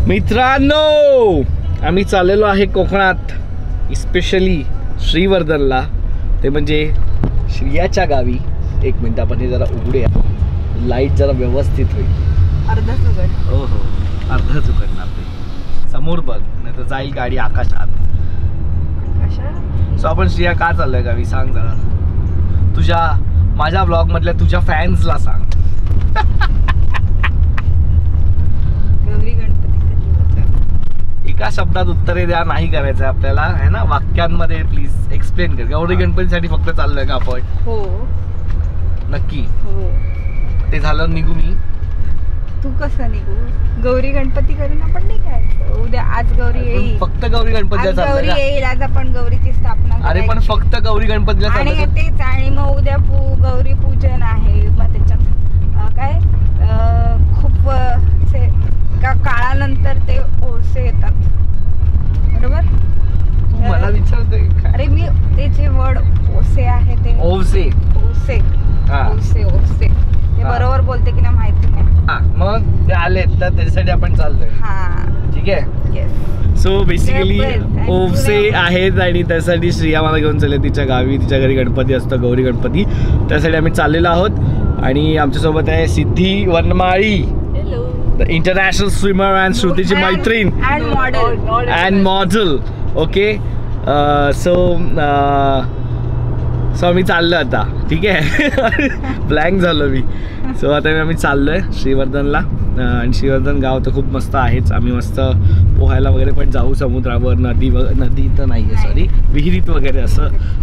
मित्रांनो, आम्ही चाललेलो आहे कोकणात, स्पेशली श्रीवर्धनला, ते म्हणजे श्रियाच्या गावी. एक मिनिट, आपण हे जरा उघडूया, लाईट जरा व्यवस्थित होईल. अर्धाच उघड. हो हो, अर्धाच उघडणार ते. समोर बघ, नाही तर जाईल गाडी आकाशात. सो आपण श्रिया का चाललोय गावी सांग जरा. तुझ्या माझ्या ब्लॉग मधल्या तुझ्या फॅन्सला सांग. एका शब्दात उत्तरे द्या नाही करायचं आपल्याला, है ना. वाक्यांमध्ये प्लीज एक्सप्लेन कर. गौरी गणपतीसाठी फक्त चाललोय का आपण? हो नक्की. हो. ते झालं निघू मी. तू कसं निघू? गौरी गणपती करून आपण निघायचं. उद्या आज गौरी येईल. फक्त गौरी गणपतीला चाललोय. गौरी येईल आज, आपण गौरीची स्थापना. अरे पण फक्त गौरी गणपतीला आणि तेच, आणि मग उद्या गौरी पूजन आहे. मग त्याच्यात काय खूप काळानंतर ते ओळसे येतात, बरोबर? तू मला विचारते. अरे मी ते जे वर्ड ओसे आहे ते ओसे ओसे ओसे ओसे ते बरोबर बोलते की नाही माहिती नाही. मग ते आले तर त्याच्यासाठी आपण चाललोय. हा ठीक आहे. सो बेसिकली ओवसे आहेत आणि त्यासाठी श्रिया मला घेऊन चालले तिच्या गावी. तिच्या घरी गणपती असतो, गौरी गणपती. त्यासाठी आम्ही चाललेलो आहोत. आणि आमच्यासोबत आहे सिद्धी Vanmali, the international swimmer and श्रुतीची मैत्रीण अँड मॉडेल. ओके. सो आम्ही चाललो आता. ठीक आहे. ब्लँक झालो मी. सो आता आम्ही चाललोय श्रीवर्धनला. आणि श्रीवर्धन गाव तर खूप मस्त आहेच. आम्ही मस्त पोहायला वगैरे पण जाऊ समुद्रावर, नदी तर नाही आहे, सॉरी, विहिरीत वगैरे.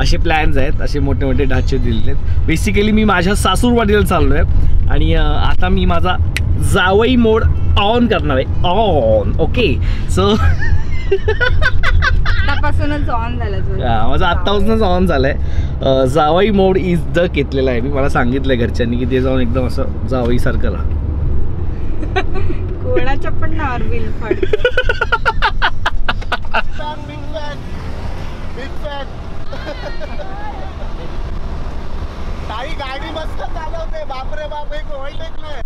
असे प्लॅन्स आहेत, असे मोठे मोठे ढाचे दिलेले आहेत. बेसिकली मी माझ्या सासूरवाडीला चाललो आहे. आणि आता मी माझा जावई मोड ऑन करणार आहे. ऑन. ओके. सो आतापासूनच ऑन झालं. माझं आत्तापासूनच ऑन झालंय. जावई मोड इज द घेतलेला आहे मी. मला सांगितलंय घरच्यांनी की ते जाऊन एकदम असं जावई सारखं राहा. कोणाच्या पण नावावर बिल पडतं. ताई गाडी मस्त चालवते. बापरे बाप, एक ओळखलंय.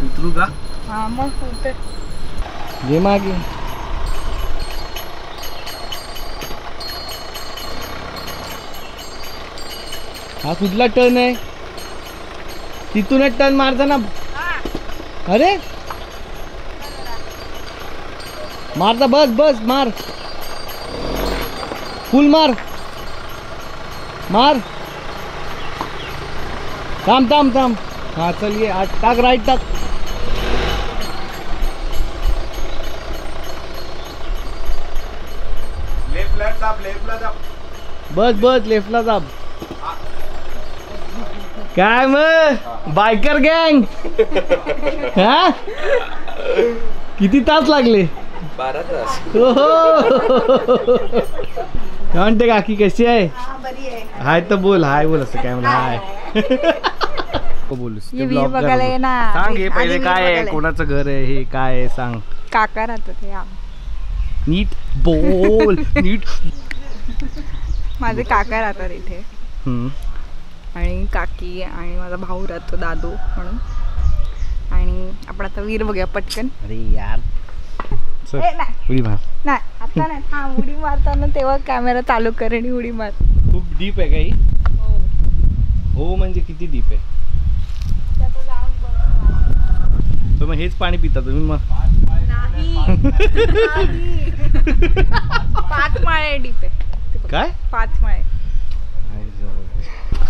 उतरू का? हा मग उतर. ये मागे. हा कुठला टर्न आहे? तिथूनच टर्न मारता ना. अरे मारता. बस बस मार. फुल मार. मार. थांब थांब थांब. हाँ चलिए, टाक राइट टाक. लेफ्टला दाब, लेफ्टला दाब. बस बस लेफ्टला दाब. काय मग बायकर गँग. हा किती तास लागले? 12 तास. काय म्हणते काकी, कशी आहे? बरी आहे. हाय तर बोल. हाय बोल. असं काय म्हणा. हाय बोलूस. बघायला ये ना. सांग हे पहिले काय आहे, कोणाचं घर आहे हे, काय आहे सांग. काका राहतात हे. नीट बोल. नीट. माझे काका राहतात इथे. आणि काकी आणि माझा भाऊ राहतो दादू म्हणून. आणि आपण आता वीर बघूया पटकन. अरे यार उडी मार. नाही आता नाही. हा उडी मारताना तेव्हा कॅमेरा चालू कर आणि उडी मार. खूप डीप आहे काही. हो म्हणजे किती डीप आहे? तर मग हेच पाणी पिता तुम्ही मग? नाही. 5 माळे डीप आहे. काय? 5 माळे.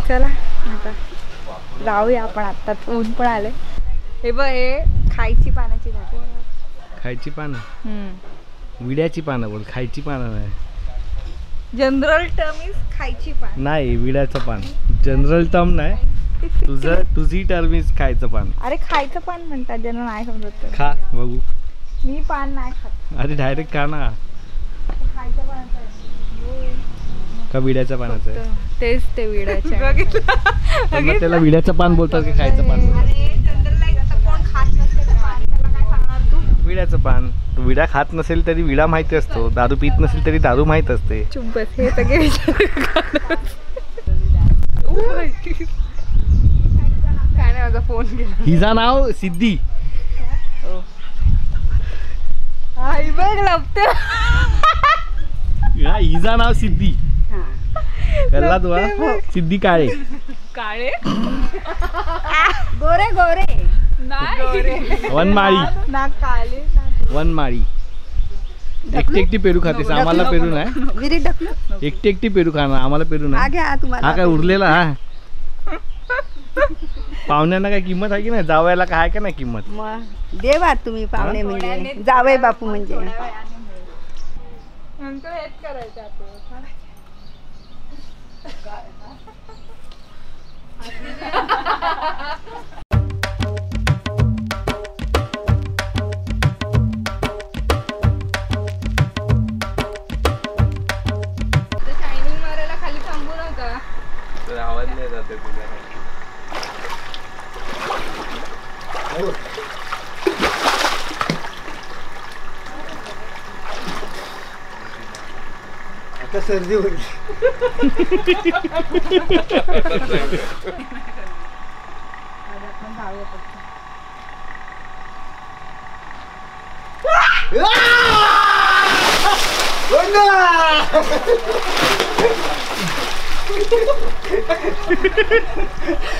चला आता जाऊया आपण. आता ऊन पण आले. हे बघ, हे खायची पानाची झाडं. खायची पानं, विड्याची पानं बोल, खायची पानं नाही. जनरल टर्म इज खायची पान. नाही, विड्याचं पान जनरल टर्म नाही. तुझी टर्म इज खायचं पान. अरे खायचं पान म्हणतात, ज्यांना नाही समजत. खा बघू. मी पान नाही खात. अरे डायरेक्ट खा ना. खायच्या पानाचं आहे. का विड्याच्या पानाचं आहे? तेच ते विड्याच्या. पण मग त्याला विड्याचं पान बोलतात की खायचं पान बोलतात? विड्याचं पान. विडा खात नसेल तरी विडा माहिती असतो, दारू पित नसेल तरी दारू माहित असते. चुप बस. हे सगळे काय नाही, माझा फोन गेला. हिचा नाव सिद्धी. आई बघ लपते. हिचा नाव सिद्धी. कळला तुला? सिद्धी काळे. काळे गोरे गोरे नाही. वनमाळी. ना काळे वनमाळी. एकटी एकटी पेरू खातेस, आम्हाला पेरू नाही. विरी ढकलू एकटी एकटी पेरू खाणार, आम्हाला पेरू हा नाही. घ्या तुम्हाला. हा काय उरलेला हा. पाहुण्यांना काय किंमत आहे की नाही? जावयाला काय आहे का नाही किंमत? मग देवा तुम्ही पाहुणे म्हणजे जावई बापू म्हणजे. नंतर हेच करायचं आपल्याला. शायनिंग मारायला खाली थांबू नका. आवाज नाही जाते तुझ्या. आता सर्दी होईल.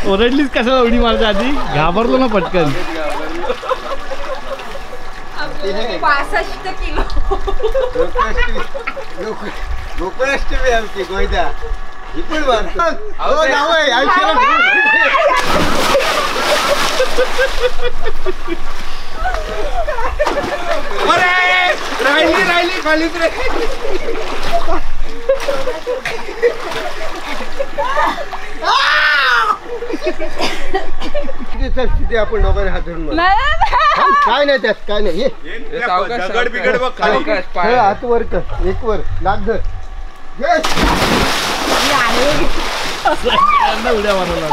ओरडलीस कशाला उडी मारता आधी? घाबरलो ना पटकन. 65 किलो. गोकुळाष्टमी आमची गोयदा ही पण मानतो. हो नाव आहे आयुष्याला. राहिली खालीच रे. तिथे आपण दोघांनी हात धरून काय नाही त्यात, काय नाही. दगड बिगड बघ खाली. हात वर कर, एक वर लाग धर. उड्या मारला.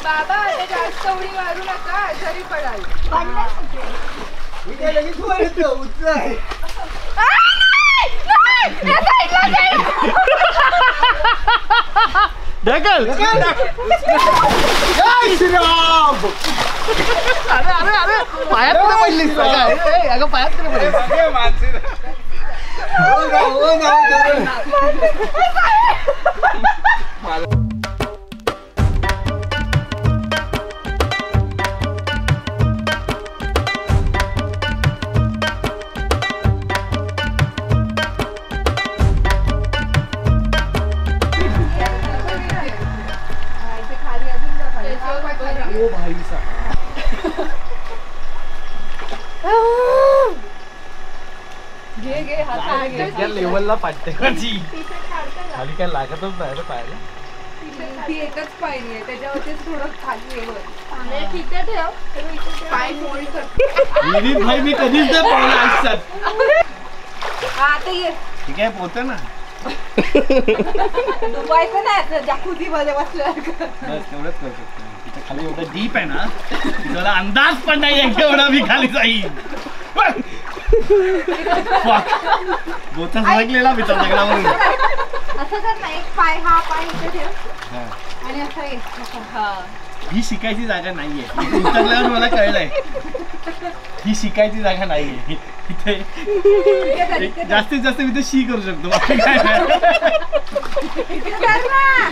बाबा ते जास्त उडी मारू नका, आजारी पडाल. लगेच वर येतो, उंच आहे. ढकल. जय श्रीराम. अरे अरे अरे पायात कुठे पडलीस? अगं पायात कुठे पडलीस? हो ना, हो ना, हो ना. घे घे हात लेवलला पाठते खाली काय लागतच नाही रे पायाला. ती एकच पायरी आहे, त्याच्यावरतीच थोडं खाली आहे. ठीक आहे ठेव. पाय फोल्ड कर. भाई मी कधीच नाही पावलं आयुष्यात. हा ते ये. ठीक आहे पोहते ना. डुबायचं नाही जाकुझी मध्ये बसलं. बस तेवढंच करू शकतो. तिथे खाली एवढं डीप आहे ना, तुला अंदाज पण नाही आहे केवढा मी खाली जाईन. बोचा सरकलेला मी तर दगडावरून. असं कर ना, एक पाय हा पाय इथे ठेव आणि असं ये. ही शिकायची जागा नाहीये. उतरल्यावर मला कळलंय ही शिकायची जागा नाहीये. इथे जास्तीत जास्त मी ते शी करू शकतो.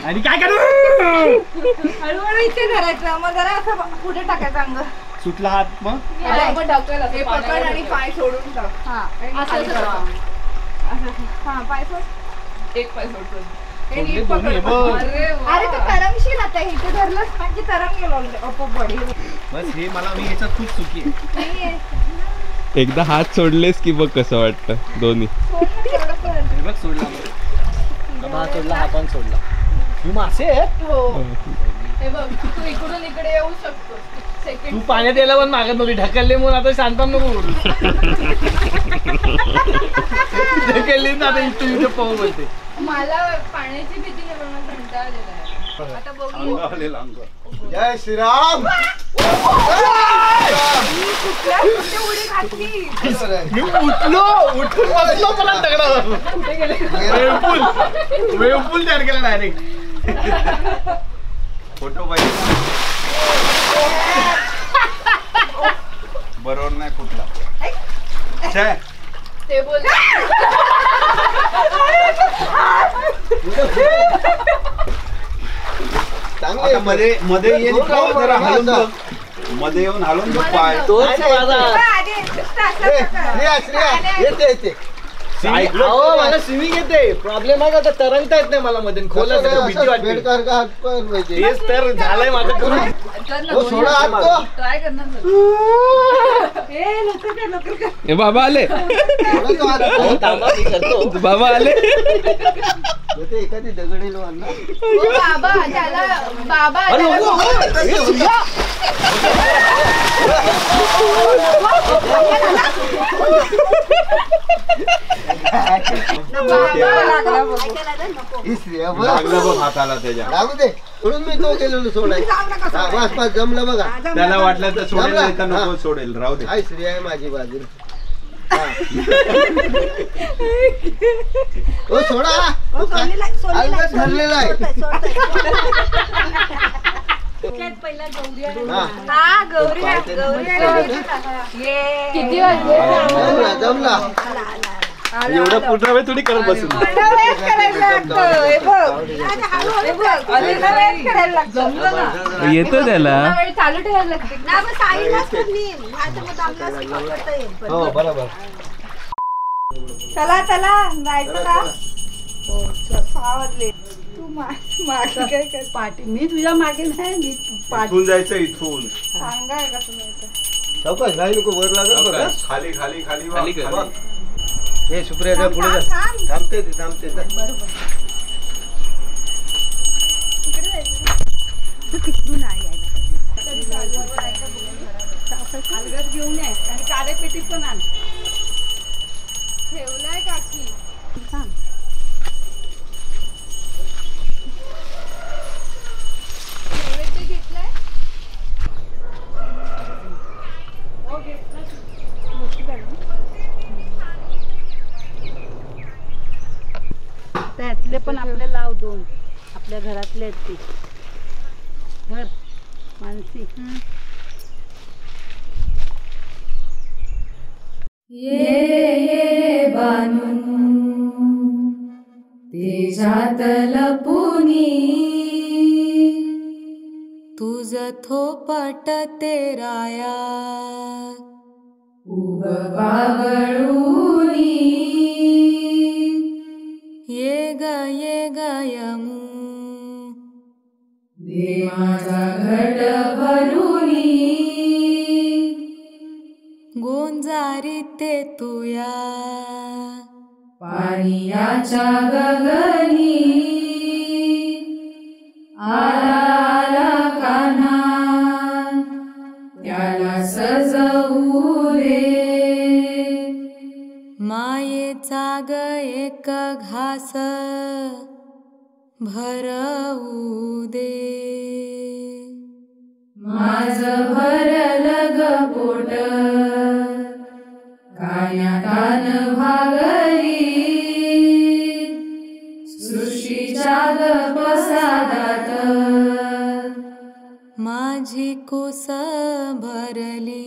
आणि काय करू? हळूहळू इथे करायचं, मग जरा असं पुढे टाकायचं अंग. सुटला हात मग हे पकड आणि पाय सोडून टाक. हा पाय सोड. एक पाय सोडतो. सोडले दोन्ही, हे बघ. अरे तू तरंगशील आता इथे धरलंच म्हणजे तरंग गेलो बॉडी बस हे मला मी याच्यात खूप चुकी आहे. एकदा हात सोडलेस की बघ कसं वाटतं दोन्ही. हे बघ सोडला हा सोडला, हा पण सोडला. ही मासे आहेत. हे बघ तू इकडून इकडे येऊ शकतो. तू पाण्यात यायला पण मागत नव्हती, ढकलले म्हणून आता शांतम नको बोलू. ढकलली ना आता इथे इथे पाहू बोलते. मला पाण्याची भीती नाही, पण मला कंटाळा आलेला आहे. आता बघू. जय श्रीराम. मी उठलो, उठून बसलो मला दगडावर. वेवपूल तयार केला डायरेक्ट. फोटो पाहिजे बरोबर नाही कुठला ते बोल. चांगले मध्ये मध्ये येऊन जरा हलून बघ. मध्ये येऊन हलून बघ पाय. तोच माझा. श्रेया येते येते. अहो मला स्विमिंग येते, प्रॉब्लेम आहे का तरंगता येत नाही मला मध्ये. खोला भीती वाटते. बेडकर का हात पण पाहिजे. तेच तर झालंय माझं करून. हो सोडा हात तो. ट्राय करणार. ए बाबा आले, सोडा तो हात. अहो, थांबा, मी करतो. बाबा आले. येते एखादी दगडी लोण ना. बाबा त्याला बाबा अरे, त्याला- हो, हो, हे सुद्धा. ही श्रेया बघ. लागलं बघ हाताला त्याच्या. लागू दे. म्हणून मी तो गेलेलो सोडाय. वास पास जमलं बघा. त्याला वाटलं तर सोडेल, जमलं? नाही तर नको हा. सोडेल, राहू दे. हाय श्रेया आहे माझी बाजू. ओ सोडा. तो काय- अलगद धरलेला आहे. हा. हा गौरी किती वाजले? जमला जमला. एवढं पूर्ण वेळ थोडी करत बसून. येतो त्याला. वेळ चालू ठेवायला लागते. हो बरोबर. चला चला जायचं का? 6 वाजले. तू मागे काय कर पाठी. मी तुझ्या मागे नाही, मी पाठी इथून जायचं, इथून सांगाय का तुम्ही? चौकस नाही नको वर लागत बघ. खाली खाली खाली खाली बघ, कर. बघ. हे सुप्रिया पुढे जा. थांबते ते थांबते ते. तिकडून नाही यायला अलगद घेऊन ये आणि कारेपेटी पण आण. ठेवलाय काकी. नैवेद्य घेतलाय? हो घेतला. त्यातले पण आपले लाव 2 आपल्या घरातले आहेत ते घर मानसी. ये बानू तेजात लपुनी तुझ थोपट तेराया उब बागळूनी ये ग यमू दे माझा घट भरुनी गोंजारी ते तुया पाणीयाच्या गगनी आला आला कान्हा त्याला सजवू रे मायेचा ग एक घास भरवू दे माझ भरल ग पोट कान्यातान भागली सृष्टीच्या ग प्रसादात माझी कुस भरली